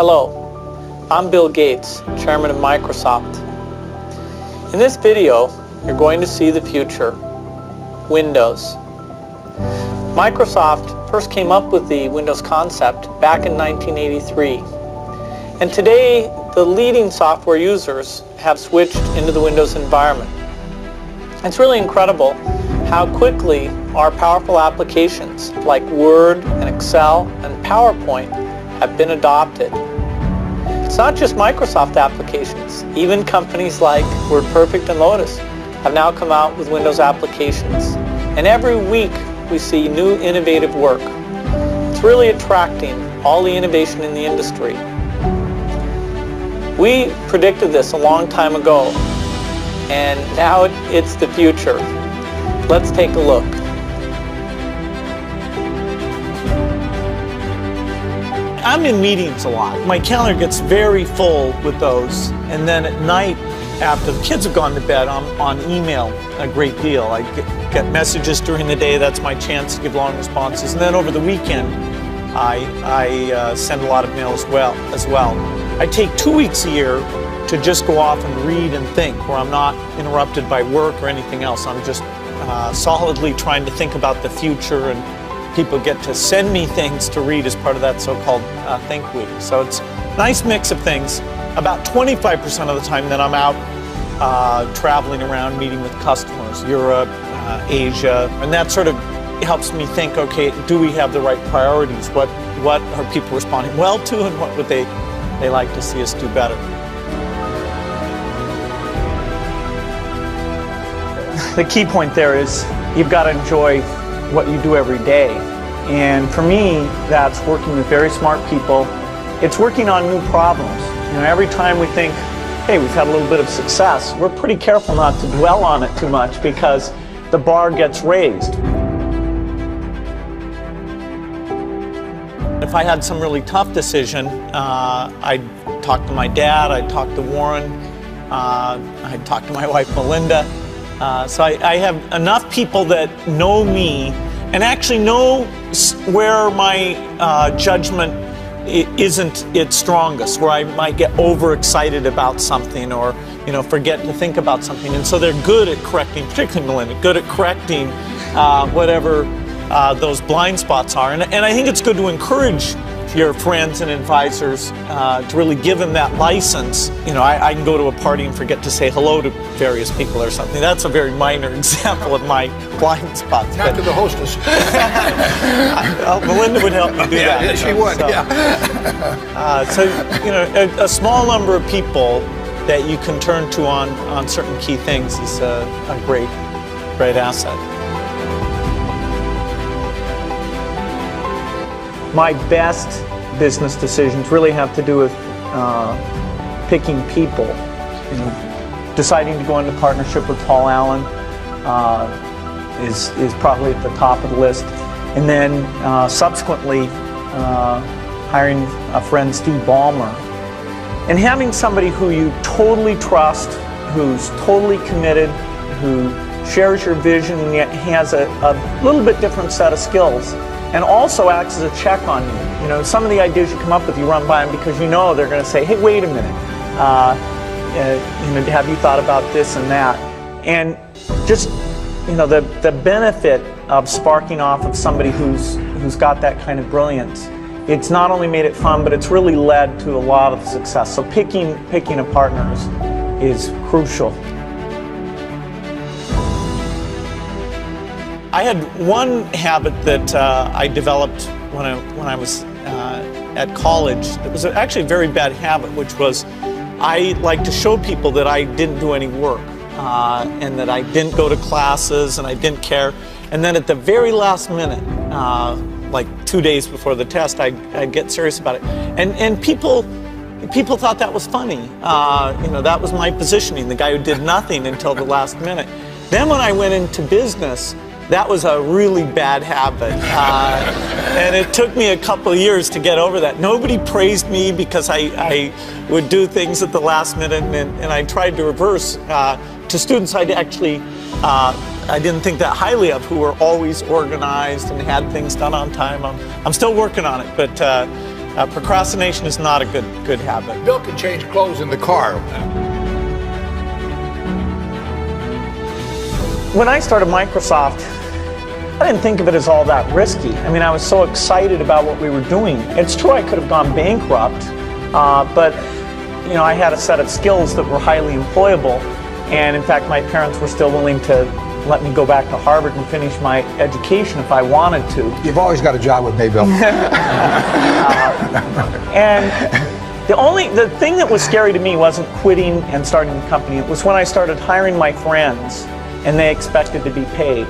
Hello, I'm Bill Gates, Chairman of Microsoft. In this video, you're going to see the future, Windows. Microsoft first came up with the Windows concept back in 1983. And today, the leading software users have switched into the Windows environment. It's really incredible how quickly our powerful applications like Word and Excel and PowerPoint have been adopted. It's not just Microsoft applications. Even companies like WordPerfect and Lotus have now come out with Windows applications. And every week we see new innovative work. It's really attracting all the innovation in the industry. We predicted this a long time ago, and now it's the future. Let's take a look. I'm in meetings a lot. My calendar gets very full with those, and then at night, after the kids have gone to bed, I'm on email a great deal. I get messages during the day. That's my chance to give long responses. And then over the weekend, I send a lot of mail as well. I take 2 weeks a year to just go off and read and think, where I'm not interrupted by work or anything else. I'm just solidly trying to think about the future, and people get to send me things to read as part of that so-called Think Week. So it's a nice mix of things. About 25% of the time that I'm out traveling around, meeting with customers, Europe, Asia, and that sort of helps me think, okay, do we have the right priorities? What are people responding well to, and what would they like to see us do better? The key point there is you've got to enjoy what you do every day. And for me, that's working with very smart people. It's working on new problems. You know, every time we think, hey, we've had a little bit of success, we're pretty careful not to dwell on it too much because the bar gets raised. If I had some really tough decision, I'd talk to my dad, I'd talk to Warren, I'd talk to my wife Melinda. So I have enough people that know me and actually know where my judgment isn't its strongest, where I might get overexcited about something or forget to think about something. And so they're good at correcting, particularly Melinda, good at correcting whatever those blind spots are. And I think it's good to encourage your friends and advisors to really give them that license. I can go to a party and forget to say hello to various people or something. That's a very minor example of my blind spots. Not to the hostess. Melinda would help me do that. Yeah, she would, So a small number of people that you can turn to on certain key things is a great asset. My best business decisions really have to do with picking people. Deciding to go into partnership with Paul Allen is probably at the top of the list. And then subsequently hiring a friend, Steve Ballmer. And having somebody who you totally trust, who's totally committed, who shares your vision and yet has a little bit different set of skills, and also acts as a check on you. Some of the ideas you come up with, you run by them because they're going to say, hey, wait a minute, have you thought about this and that? And just, the benefit of sparking off of somebody who's got that kind of brilliance, it's not only made it fun, but it's really led to a lot of success. So picking a partner is crucial. I had one habit that I developed when I was at college. It was actually a very bad habit, which was I like to show people that I didn't do any work and that I didn't go to classes and I didn't care. And then at the very last minute, like 2 days before the test, I'd get serious about it. And people thought that was funny. That was my positioning, the guy who did nothing until the last minute. Then when I went into business, that was a really bad habit, and it took me a couple of years to get over that. Nobody praised me because I would do things at the last minute, and I tried to reverse to students I didn't think that highly of, who were always organized and had things done on time. I'm still working on it, but Procrastination is not a good habit. Bill can change clothes in the car. When I started Microsoft, I didn't think of it as all that risky. I mean, I was so excited about what we were doing. It's true I could have gone bankrupt, but you know, I had a set of skills that were highly employable, and in fact, my parents were still willing to let me go back to Harvard and finish my education if I wanted to. You've always got a job with me, Bill. And the thing that was scary to me wasn't quitting and starting the company. It was when I started hiring my friends and they expected to be paid.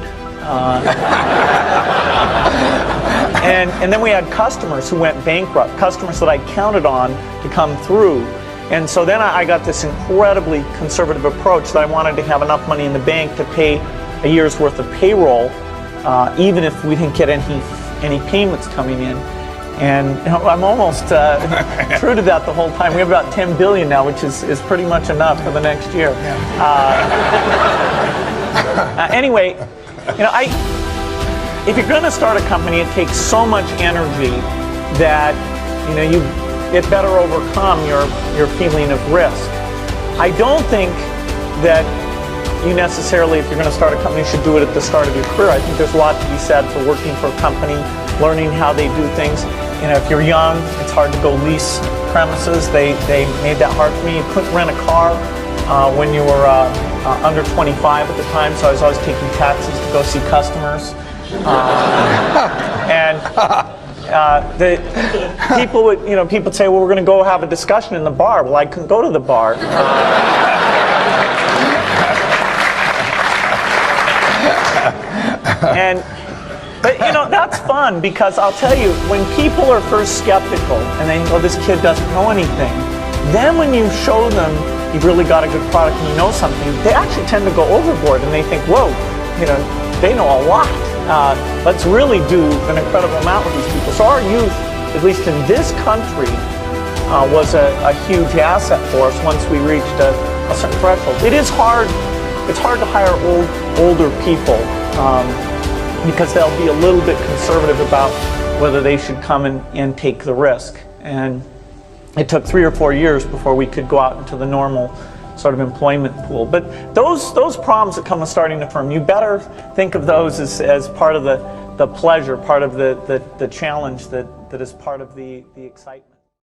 And then we had customers who went bankrupt, customers that I counted on to come through. And so then I got this incredibly conservative approach that I wanted to have enough money in the bank to pay a year's worth of payroll, even if we didn't get any payments coming in. And you know, I'm almost true to that the whole time. We have about 10 billion now, which is pretty much enough for the next year. Anyway, you know, if you're going to start a company, it takes so much energy that you know it better overcome your feeling of risk. I don't think that you necessarily, if you're going to start a company, should do it at the start of your career. I think there's a lot to be said for working for a company, learning how they do things. You know, if you're young, it's hard to go lease premises. They made that hard for me. You couldn't rent a car when you were under 25 at the time, so I was always taking taxis to go see customers. The people would, you know, people would say, well, we're going to go have a discussion in the bar. Well, I couldn't go to the bar. But you know, that's fun, because I'll tell you, when people are first skeptical and they think, oh, this kid doesn't know anything, then when you show them you've really got a good product and you know something, they actually tend to go overboard and they think, whoa, you know, they know a lot. Let's really do an incredible amount with these people. So our youth, at least in this country, was a huge asset for us once we reached a certain threshold. It is hard. It's hard to hire older people because they'll be a little bit conservative about whether they should come and take the risk. And it took 3 or 4 years before we could go out into the normal sort of employment pool. But those problems that come with starting a firm, you better think of those as part of the pleasure, part of the challenge that is part of the excitement.